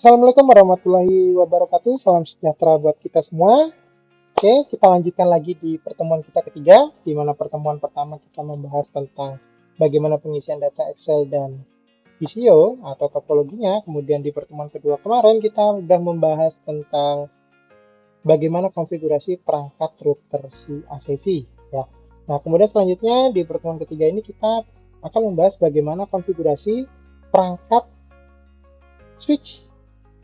Assalamualaikum warahmatullahi wabarakatuh. Salam sejahtera buat kita semua. Oke, kita lanjutkan lagi di pertemuan kita ketiga, di mana pertemuan pertama kita membahas tentang bagaimana pengisian data Excel dan Visio atau topologinya. Kemudian di pertemuan kedua kemarin kita sudah membahas tentang bagaimana konfigurasi perangkat router ACC. Ya. Nah, kemudian selanjutnya di pertemuan ketiga ini kita akan membahas bagaimana konfigurasi perangkat switch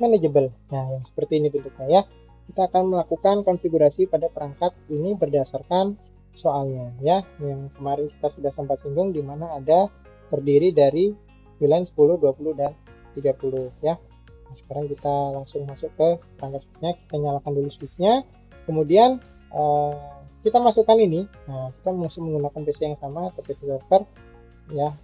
manageable. Nah, yang seperti ini bentuknya ya. Kita akan melakukan konfigurasi pada perangkat ini berdasarkan soalnya ya. Yang kemarin kita sudah sempat singgung di mana ada terdiri dari VLAN 10, 20 dan 30 ya. Nah, sekarang kita langsung masuk ke perangkat switchnya. Kita nyalakan dulu switchnya. Kemudian kita masukkan ini. Nah, kita masih menggunakan PC yang sama atau PC server ya.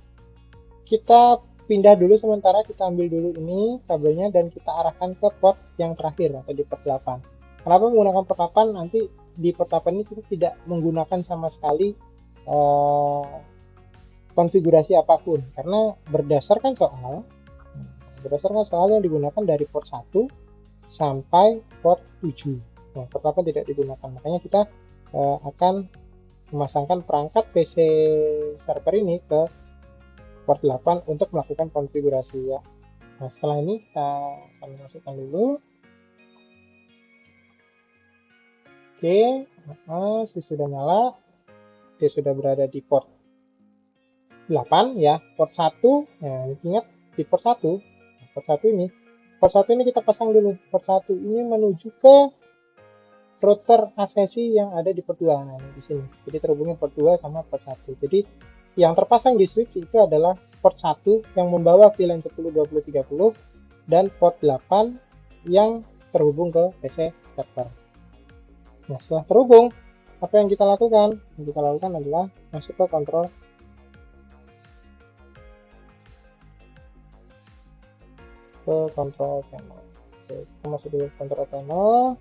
Kita pindah dulu sementara, kita ambil dulu ini kabelnya dan kita arahkan ke port yang terakhir atau di port 8. Kenapa menggunakan port 8? Nanti di port 8 ini kita tidak menggunakan sama sekali konfigurasi apapun karena berdasarkan soal yang digunakan dari port 1 sampai port 7. Nah, port 8 tidak digunakan. Makanya kita akan memasangkan perangkat PC server ini ke port 8 untuk melakukan konfigurasi ya. Nah, setelah ini kita akan masukkan dulu. Oke, switch sudah nyala. Dia sudah berada di port 8 ya. Port 1, nah ingat di port 1. Nah, port 1 ini. Port 1 ini kita pasang dulu. Port 1 ini menuju ke router ACC yang ada di port 2. Nah, ini di sini. Jadi terhubungnya port 2 sama port 1. Jadi yang terpasang di switch itu adalah port 1 yang membawa VLAN 10, 20, 30 dan port 8 yang terhubung ke PC server. Nah, setelah terhubung, apa yang kita lakukan? Yang kita lakukan adalah masuk ke kontrol panel. Oke, kita masuk dulu ke kontrol panel.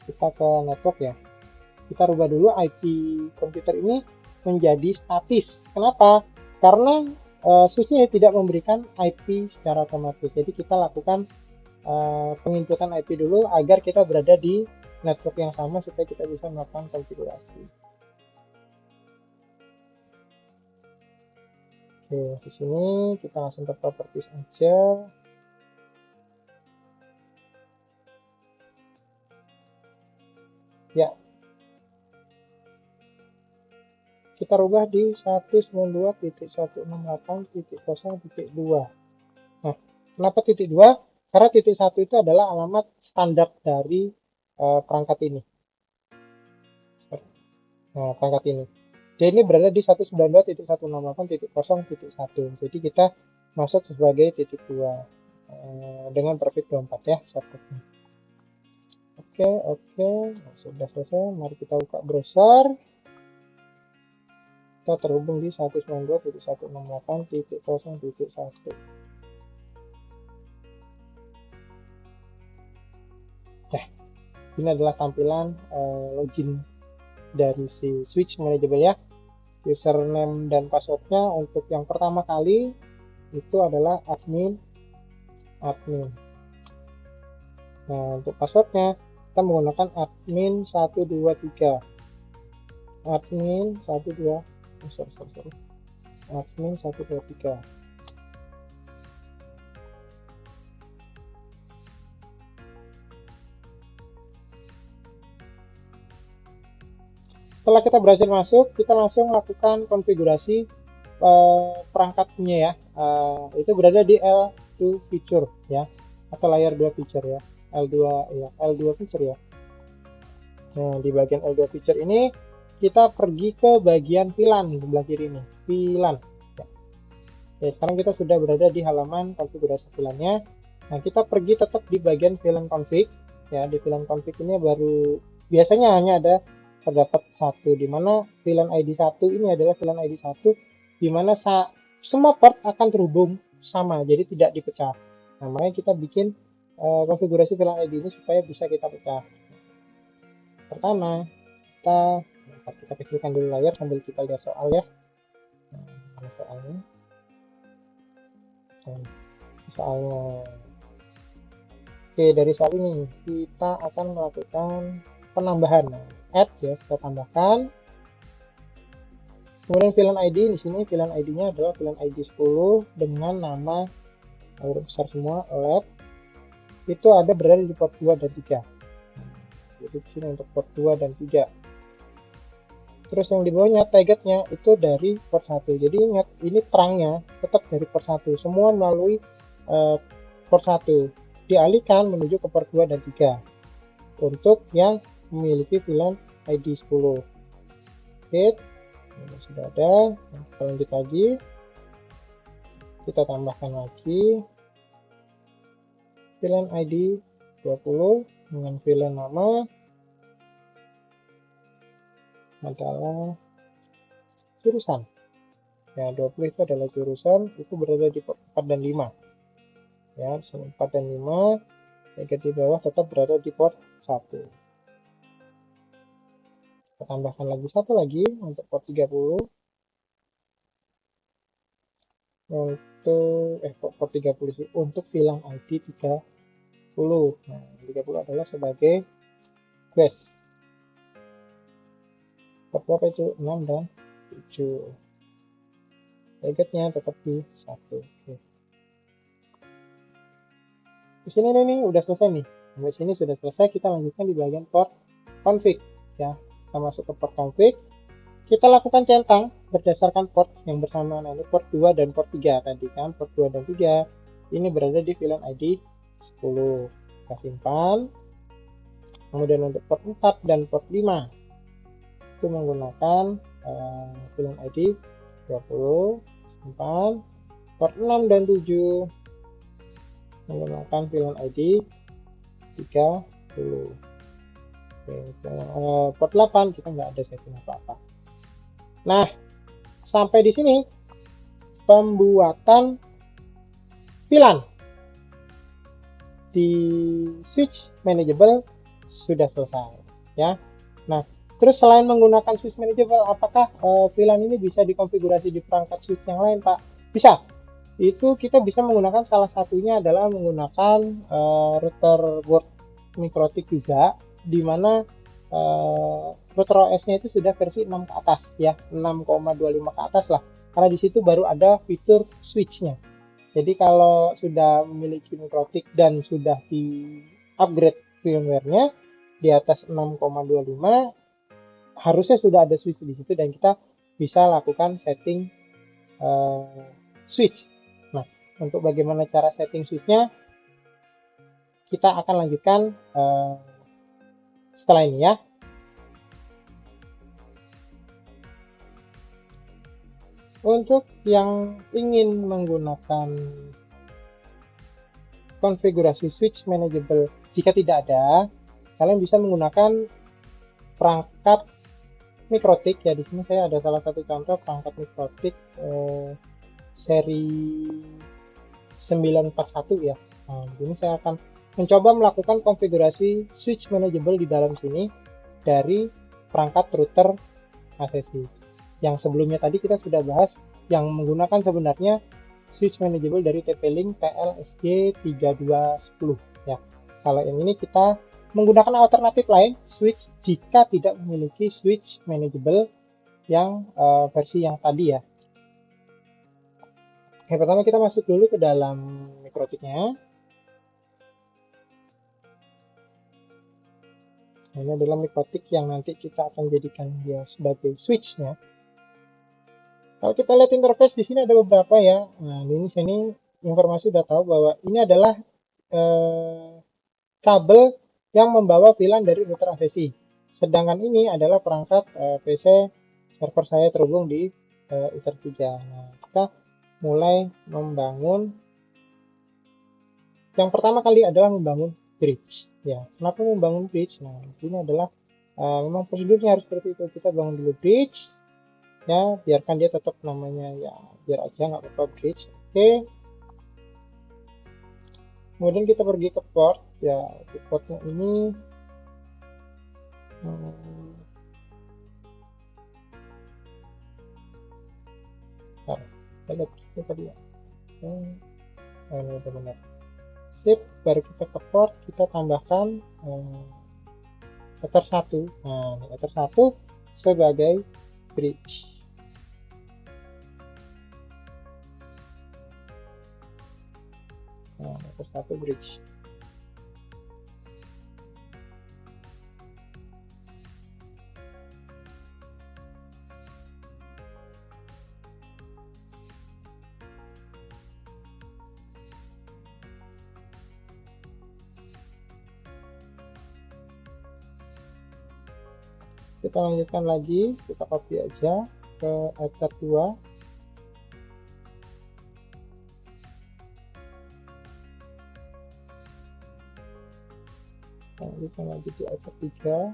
Kita ke network ya. Kita rubah dulu IP komputer ini menjadi statis. Kenapa? Karena switchnya tidak memberikan IP secara otomatis. Jadi kita lakukan penginputan IP dulu agar kita berada di network yang sama supaya kita bisa melakukan konfigurasi. Oke, di sini kita langsung ke properties aja. Ya, kita rubah di 192.168.0.2. Nah, kenapa titik 2? Karena titik 1 itu adalah alamat standar dari perangkat ini. Nah, perangkat ini. Jadi ini berada di 192.168.0.1. Jadi kita masuk sebagai titik 2 dengan perfect 24 ya shortcutnya. Oke. Nah, sudah selesai. Mari kita buka browser. Kita terhubung di 192.168.0.1. Ya, ini adalah tampilan login dari si switch manageable ya. Username dan passwordnya untuk yang pertama kali itu adalah admin. Nah, untuk passwordnya kita menggunakan admin 123. Admin 123. Setelah kita berhasil masuk, kita langsung lakukan konfigurasi perangkatnya ya. Itu berada di L2 feature ya, atau layer 2 feature ya. L2 feature ya. Nah, di bagian L2 feature ini kita pergi ke bagian VLAN sebelah kiri ini, VLAN. Ya, sekarang kita sudah berada di halaman konfigurasi VLAN-nya. Nah, kita pergi tetap di bagian VLAN config. Ya, di VLAN config ini baru biasanya hanya ada terdapat satu, di mana VLAN ID 1 ini adalah VLAN ID 1 di mana semua port akan terhubung sama, jadi tidak dipecah. Nah, makanya kita bikin konfigurasi VLAN ID ini supaya bisa kita pecah. Pertama, kita kecilkan dulu layar sambil kita lihat soal ya. Nah, soalnya Oke, dari soal ini kita akan melakukan penambahan. Nah, add ya, kita tambahkan. Kemudian VLAN ID di sini VLAN ID-nya adalah VLAN ID 10 dengan nama huruf besar semua LED. Itu ada berada di port 2 dan 3. Jadi di sini untuk port 2 dan 3. Terus yang di bawahnya targetnya itu dari port 1. Jadi ingat, ini terangnya tetap dari port 1. Semua melalui port 1. Dialihkan menuju ke port 2 dan 3. Untuk yang memiliki VLAN ID 10. Oke, ini sudah ada. Kita lanjut lagi. Kita tambahkan lagi VLAN ID 20 dengan VLAN nama adalah jurusan. Ya, 20 itu adalah jurusan, itu berada di port 4 dan 5. Ya, 4 dan 5, target di bawah tetap berada di port 1. Kita tambahkan lagi satu lagi untuk port 30. Untuk port 30 sih, untuk VLAN ID 30. Nah, 30 adalah sebagai base. Port berapa itu? 6 dan 7. Targetnya tetap di 1. Oke. Di sini nih udah selesai nih. Sampai sini sudah selesai, kita lanjutkan di bagian port config ya. Kita masuk ke port config. Kita lakukan centang berdasarkan port yang bersamaan. Ini port 2 dan port 3 tadi kan, port 2 dan 3 ini berada di VLAN ID 10. Kita simpan. Kemudian untuk port 4 dan port 5 itu menggunakan VLAN ID 20, simpan. Port 6 dan 7 menggunakan VLAN ID 30. Oke, port 8 kita nggak ada setting apa-apa. Nah, sampai di sini pembuatan VLAN di switch manageable sudah selesai ya. Nah, terus selain menggunakan switch manageable, apakah VLAN ini bisa dikonfigurasi di perangkat switch yang lain, Pak? Bisa. Itu kita bisa menggunakan, salah satunya adalah menggunakan router board MikroTik juga, di mana router OS-nya itu sudah versi 6 ke atas ya, 6,25 ke atas lah, karena di situ baru ada fitur switch-nya. Jadi kalau sudah memiliki MikroTik dan sudah di upgrade firmware-nya di atas 6,25, harusnya sudah ada switch di situ dan kita bisa lakukan setting switch. Nah, untuk bagaimana cara setting switch-nya kita akan lanjutkan setelah ini ya. Untuk yang ingin menggunakan konfigurasi switch manageable, jika tidak ada, kalian bisa menggunakan perangkat MikroTik ya. Di sini saya ada salah satu contoh perangkat MikroTik seri 941 ya. Nah, di sini saya akan mencoba melakukan konfigurasi switch manageable di dalam sini dari perangkat router ACC. Yang sebelumnya tadi kita sudah bahas yang menggunakan sebenarnya switch manageable dari TP-Link PLSG 3210 ya. Kalau yang ini kita menggunakan alternatif lain switch jika tidak memiliki switch manageable yang versi yang tadi ya. Oke, pertama kita masuk dulu ke dalam MikroTik-nya. Ini adalah MikroTik yang nanti kita akan jadikan dia sebagai switch-nya. Kalau kita lihat interface di sini ada beberapa ya. Nah, ini sini informasi udah tahu bahwa ini adalah kabel yang membawa VLAN dari router ACC. Sedangkan ini adalah perangkat PC server saya terhubung di Ether 3. Nah, kita mulai membangun. Yang pertama kali adalah membangun bridge. Ya, kenapa membangun bridge? Nah, ini adalah memang prosedurnya harus seperti itu. Kita bangun dulu bridge. Ya, biarkan dia tetap namanya ya, biar aja nggak apa-apa bridge. Oke. Kemudian kita pergi ke port ya, di portnya ini ada tadi ya. Ini benar. Sip, baru kita ke port, kita tambahkan Ether 1. Nah, Ether 1 sebagai bridge. Nah, Ether 1 bridge. Kita lanjutkan lagi, kita copy aja ke Ether 2. Lanjutkan lagi di Ether 3.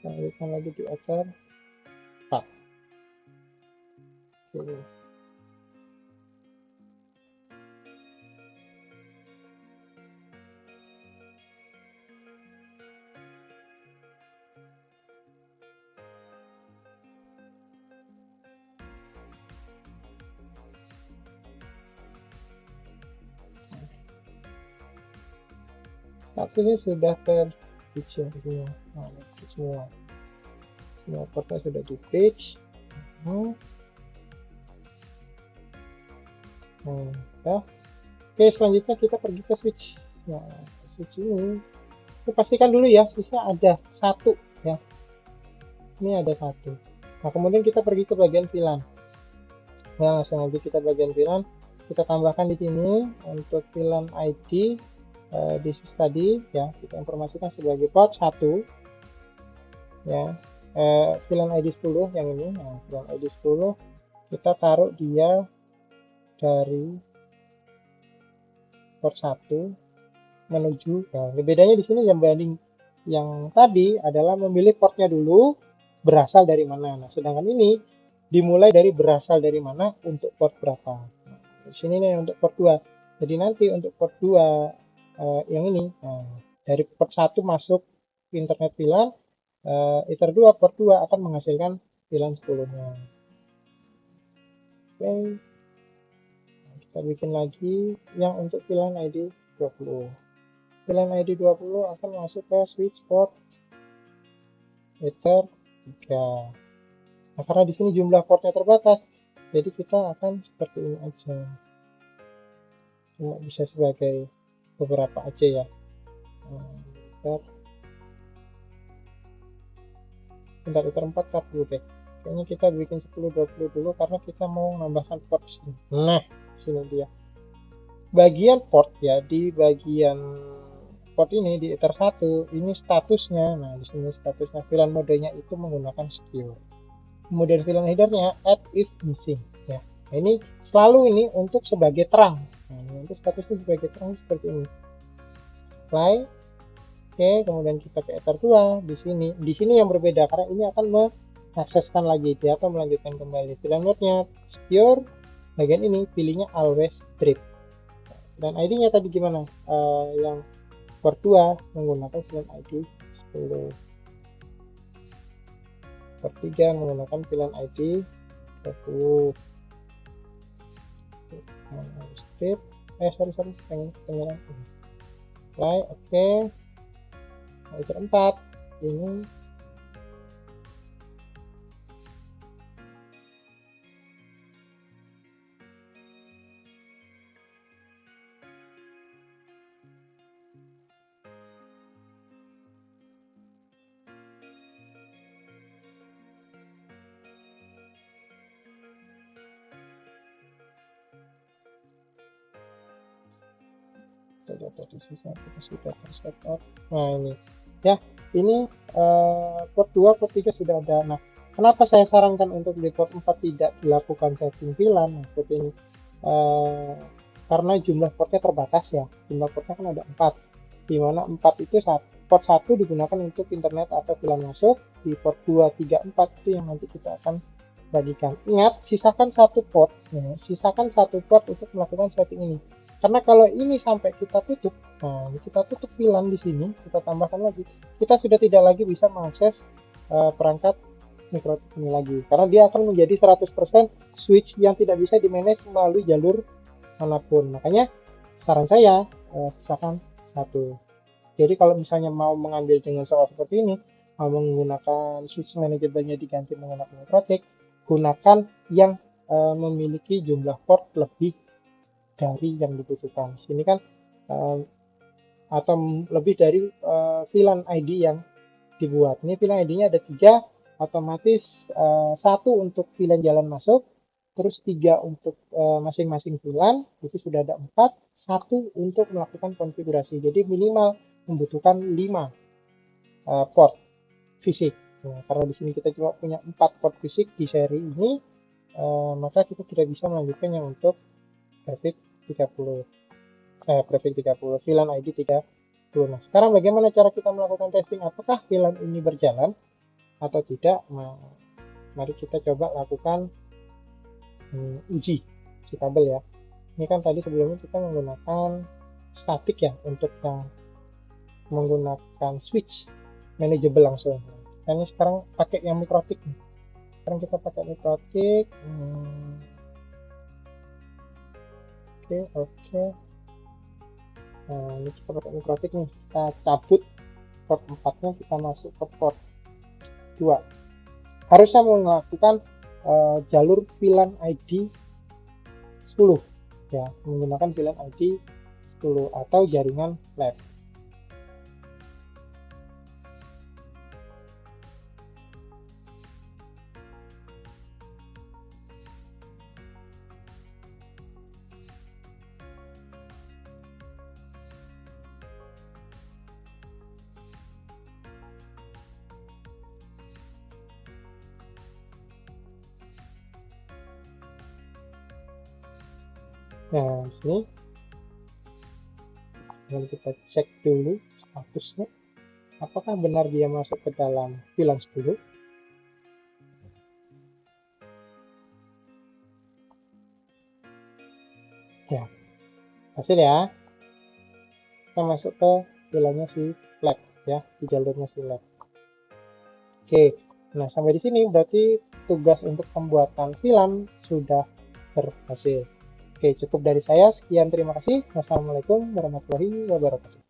Lanjutkan lagi di Ether 4. Oke. Saat ini sudah ter-bridge ya semua. Nah, semua portnya sudah di bridge. Ya. Oke, selanjutnya kita pergi ke switch. Nah, switch ini kita pastikan dulu ya, switchnya ada satu ya. Ini ada satu. Nah, kemudian kita pergi ke bagian VLAN. Nah, langsung aja kita bagian VLAN. Kita tambahkan di sini untuk VLAN ID di switch tadi ya, kita informasikan sebagai port 1 ya. VLAN ID 10 yang ini. Nah, VLAN ID 10 kita taruh dia dari port 1 menuju ya. Bedanya di sini yang banding yang tadi adalah memilih portnya dulu berasal dari mana. Nah, sedangkan ini dimulai dari berasal dari mana untuk port berapa. Nah, di sini nih untuk port 2. Jadi nanti untuk port 2 yang ini dari port 1 masuk internet VLAN, Ether 2 port 2 akan menghasilkan VLAN 10-nya. Oke. Nah, kita bikin lagi yang untuk VLAN ID 20. VLAN ID 20 akan masuk ke switch port Ether 3. Nah, karena di sini jumlah portnya terbatas, jadi kita akan seperti ini aja. Cuma bisa sebagai beberapa aja ya. Ether 4 cut dulu deh. Kayaknya kita bikin 10-20 dulu karena kita mau menambahkan port sini. Nah, sini dia. Bagian port ya, di bagian port ini di Ether 1 ini statusnya. Nah, di sini statusnya VLAN modenya itu menggunakan secure. Kemudian VLAN headernya add if missing ya. Nah, ini selalu ini untuk sebagai terang. Nah, nanti statusnya sebagai terang seperti ini. Apply. Oke, kemudian kita ke Ether 2 di sini. Di sini yang berbeda karena ini akan mengakseskan lagi, dia akan melanjutkan kembali. VLAN mode-nya secure. Bagian ini pilihnya always strip. Dan ID-nya tadi gimana? Yang port 2 menggunakan VLAN ID 10. Port 3 menggunakan VLAN ID 20. Strip. Sorry. Pengen. Apply. Oke. Ether 4 ini kita sudah setup. Nah, ini ya, ini port 2 port 3 sudah ada. Nah, kenapa saya sarankan untuk di port 4 tidak dilakukan setting VLAN? Nah, seperti ini karena jumlah portnya terbatas ya, jumlah portnya kan ada 4, dimana 4 itu port 1 digunakan untuk internet atau VLAN masuk, di port 2, 3, 4 itu yang nanti kita akan bagikan. Ingat, sisakan satu port ya, sisakan satu port untuk melakukan setting ini. Karena kalau ini sampai kita tutup, nah kita tutup VLAN di sini, kita tambahkan lagi, kita sudah tidak lagi bisa mengakses perangkat mikrochip ini lagi, karena dia akan menjadi 100% switch yang tidak bisa di manage melalui jalur manapun. Makanya saran saya sisakan satu. Jadi kalau misalnya mau mengambil dengan soal seperti ini, mau menggunakan switch manageable-nya diganti menggunakan mikrotik, gunakan yang memiliki jumlah port lebih dari yang dibutuhkan. Sini kan atau lebih dari VLAN ID yang dibuat. Ini VLAN ID-nya ada 3, otomatis 1 untuk VLAN jalan masuk, terus 3 untuk masing-masing VLAN, itu sudah ada 4, 1 untuk melakukan konfigurasi. Jadi minimal membutuhkan 5 port fisik. Nah, karena di sini kita cuma punya 4 port fisik di seri ini, maka kita tidak bisa melanjutkannya untuk Prefix 30. Prefix 30, VLAN ID 30. Nah, sekarang bagaimana cara kita melakukan testing? Apakah VLAN ini berjalan atau tidak? Nah, mari kita coba lakukan uji kabel ya. Ini kan tadi sebelumnya kita menggunakan statik ya untuk menggunakan switch manageable langsung. Nah, ini sekarang pakai yang mikrotik. Sekarang kita pakai mikrotik. Oke. Nah, ini kita pakai mikrotik nih. Kita cabut port 4-nya, kita masuk ke port 2. Harusnya melakukan jalur VLAN ID 10 ya, menggunakan VLAN ID 10 atau jaringan lab. Nah, sini kita cek dulu statusnya, apakah benar dia masuk ke dalam VLAN 10. Ya, hasil ya, kita masuk ke VLAN-nya si lab ya, di jalurnya si lab. Oke, nah sampai di sini berarti tugas untuk pembuatan VLAN sudah berhasil. Oke, cukup dari saya. Sekian, terima kasih. Wassalamualaikum warahmatullahi wabarakatuh.